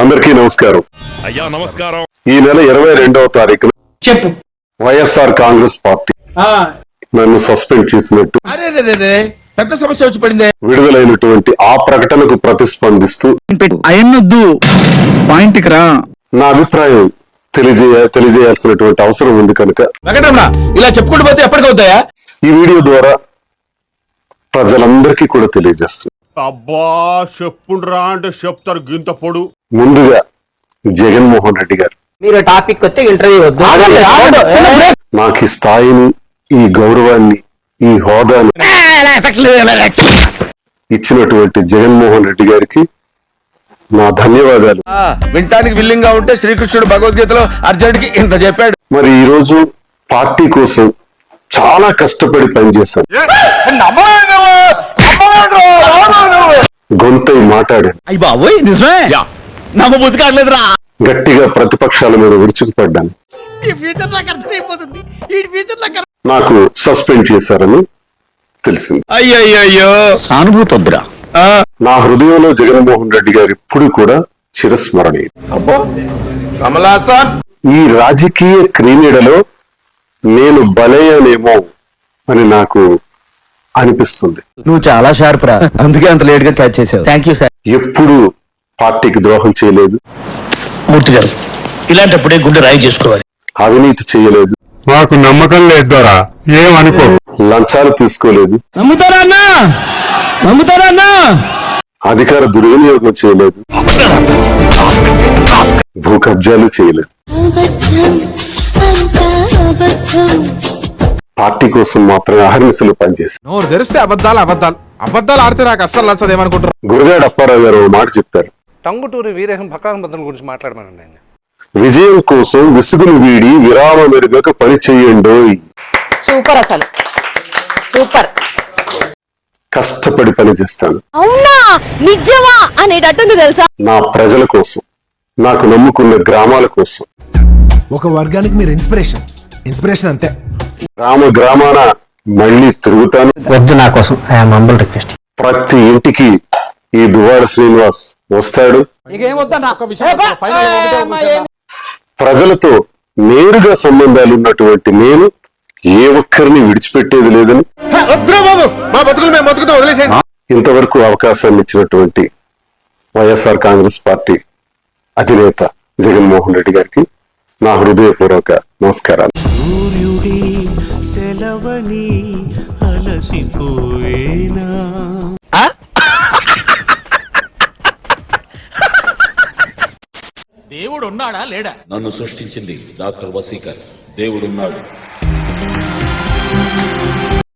అందరికీ నమస్కారం. అయ్యా నమస్కారం. ఈ నెల 22వ తారీఖున చెప్పు వైఎస్ఆర్ కాంగ్రెస్ పార్టీ నన్ను సస్పెండ్ చేసినట్టు పెద్ద సమస్య వచ్చి పడింది. విడుదలైనటువంటి ఆ ప్రకటనకు ప్రతిస్పందిస్తూ అయన్నొద్దు పాయింట్కి రా. నా అభిప్రాయం తెలియజేయాల్సినటువంటి అవసరం ఉంది కనుక వెంకటరమణ ఇలా చెప్పుకుంటూ పోతే ఎప్పటికవుతాయా? ఈ వీడియో ద్వారా ప్రజలందరికీ కూడా తెలియజేస్తుంది. అబ్బా చెప్పుండ్రా అంటే చెప్తారు గింత పొడు. ముందుగా జగన్మోహన్ రెడ్డి గారు మీరు టాపిక్ వస్తే ఇంటర్వ్యూ వద్దు. నాకు ఈ స్థాయిని, ఈ గౌరవాన్ని, ఈ హోదాని ఇచ్చినటువంటి జగన్మోహన్ రెడ్డి గారికి నా ధన్యవాదాలు. వినటానికి విల్లింగ్ గా ఉంటే శ్రీకృష్ణుడు భగవద్గీతలో అర్జునుడికి ఇంత చెప్పాడు. మరి ఈ రోజు పార్టీ కోసం చాలా కష్టపడి పనిచేశాను. గొంతై మాట్లాడాను. అయ్యి బాబోయ్ నిజమే నమ్మబుద్ధి కావట్లేదురా. గట్టిగా ప్రతిపక్షాల మీద విరుచుకుపడ్డాను. నాకు సస్పెండ్ చేశారని తెలిసింది. అయ్యయ్యో సానుభూతి వద్దురా. నా హృదయంలో జగన్మోహన్ రెడ్డి గారు ఇప్పుడు కూడా చిరస్మరణీయం. కమలాసన్ ఈ రాజకీయ క్రీడలో నేను బలయ్యానేమో అని నాకు అనిపిస్తుంది. నువ్వు చాలా షార్ప్ రా, అందుకే అంత లేట్ గా క్యాచ్ చేసావు. Thank you sir. ఎప్పుడు పార్టీకి ద్రోహం చేయలేదు, మూర్తి గారు ఇలాంటప్పుడే గుండె రాయి చేసుకోవాలి. అవినీతి చేయలేదు, మాకు నమ్మకం లేదు ద్వారా ఏమనుకో, లంచాలు తీసుకోలేదు, నమ్ముతారా అన్నా? నమ్ముతారా అన్నా? అధికార దుర్వినియోగం చేయలేదు, భూ కబ్జాలు చేయలేదు. పార్టీ కోసం మాత్రమే అహర్నిశలు పనిచేశారు. నోరు తెరిస్తే అబద్ధాలు ఆడితే నాకు అస్సలు నచ్చదేమనుకుంటారు. గురజాడ అప్పారావు గారు ఓ మాట చెప్పారు. టంగుటూరి వీరేశం భక్తానందం గురించి మాట్లాడమనండి ఆయన. విజయం కోసం విసుగును వీడి విరామ మెరుగక పని చెయ్యండోయ్. సూపర్, అసలు సూపర్. కష్టపడి పని చేస్తాను. అవునా నిజమా అనేటట్టుంది తెలుసా. నా ప్రజల కోసం, నాకు నమ్ముకున్న గ్రామాల కోసం. ఒక వర్గానికి మీరు ఇన్స్పిరేషన్ అంతే. గ్రామాన మళ్ళీ తిరుగుతాను. వద్దు నా కోసం, ఐఎమ్ హంబుల్ రిక్వెస్ట్. ప్రతి ఇంటికి ఈ దువ్వాడ శ్రీనివాస్ వస్తాడు. ప్రజలతో నేరుగా సంబంధాలు ఉన్నటువంటి నేను ఏ ఒక్కరిని విడిచిపెట్టేది లేదని ఇంతవరకు అవకాశాన్ని ఇచ్చినటువంటి వైఎస్ఆర్ కాంగ్రెస్ పార్టీ అధినేత జగన్మోహన్ రెడ్డి గారికి నా హృదయపూర్వక నమస్కారాలు. సూర్యుడి సెలవని అలసిపోయేనా? దేవుడు ఉన్నాడా లేడా? నన్ను సృష్టించింది డాక్టర్ వసీకర్. దేవుడున్నాడు.